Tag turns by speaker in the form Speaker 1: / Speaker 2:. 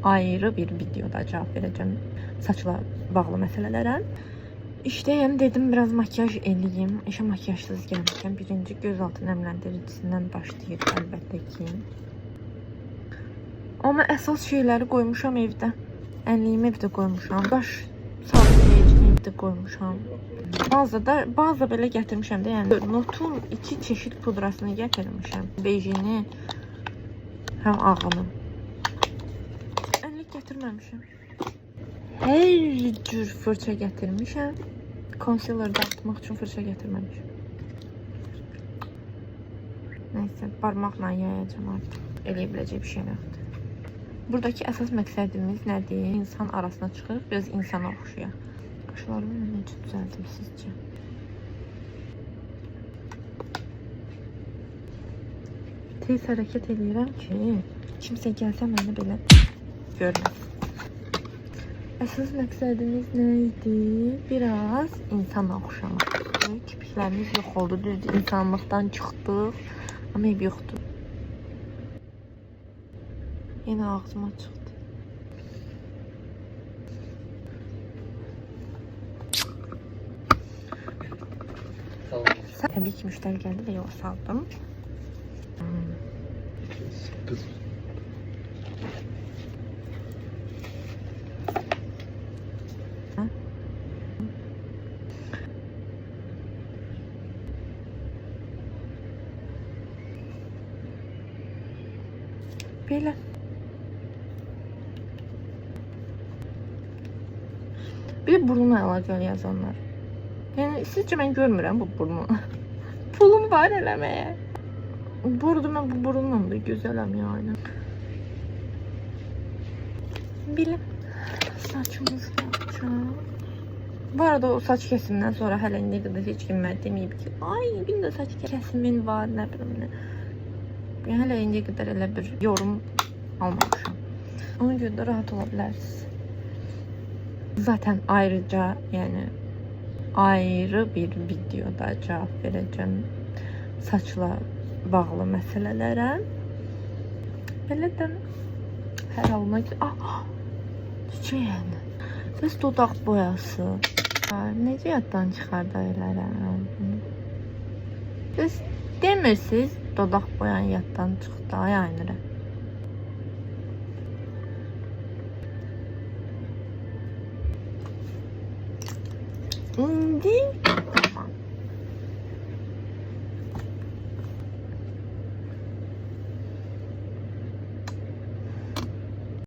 Speaker 1: ayrı bir videoda cavab verəcəm saçla bağlı məsələlərə. İştəyəm, dedim biraz makyaj eləyim. İşə makyajsız gəlmişəm. Birinci gözaltı nəmləndiricisindən başlayır əlbəttə ki. Amma əsas şeyləri qoymuşam evdə. Ənliyimi evdə qoymuşam. Qaş sabunlayıcını evdə qoymuşam. Bazı belə gətirmişəm də, yəni Notun 2 çeşid pudrasını gətirmişəm. Bejini, həm ağını. Ənlik gətirməmişəm. Hər cür fırça gətirmişəm. Concealer dağıtmaq üçün fırça gətirməmişəm. Nəysə, barmaqla yayacam artıq. Eləyə biləcək bir şey yoxdur. Buradakı əsas məqsədimiz nədir? İnsan arasına çıxıb, biraz insana oxşuyaq. Qaşlarımı necə düzəldim sizcə? Tez hərəkət edirəm ki, kimsə gəlsə məni belə görməsin. Əsas məqsədimiz nə idi? Biraz insana oxşamaq. Kirpiklərimiz yox oldu, düzdür, insanlıqdan çıxdıq, amma ev yoxdur. Yenə ağzıma çıxdı. Təbii ki, müştəri gəldi və yola saldım. Belə. Bir de burnuna əlaqəli yazanlar. Yəni, sizcə mən görmürəm bu burnu. Pulum var eləməyə. Burada mən bu burunla da gözələm yəni. Bilim. Saçımızı yapacağım. Bu arada o saç kesimdən sonra hələ nə qədər heç kim mənə deməyib ki, ay, bir də saç kesimin var, nə bilim nə. Yəni, hələ indiyə qədər elə bir yorum almamışam. Ona görə də rahat ola bilərsiniz. Zaten ayrıca, yəni ayrı bir videoda cavab verəcəm saçla bağlı məsələlərə. Belə də hər halına ki, necə yəni? Bəs dodaq boyası. Necə yaddan çıxarda elərəm? Siz demirsiniz, dodaq boyan yaddan çıxdı, ay Aynurə. İndi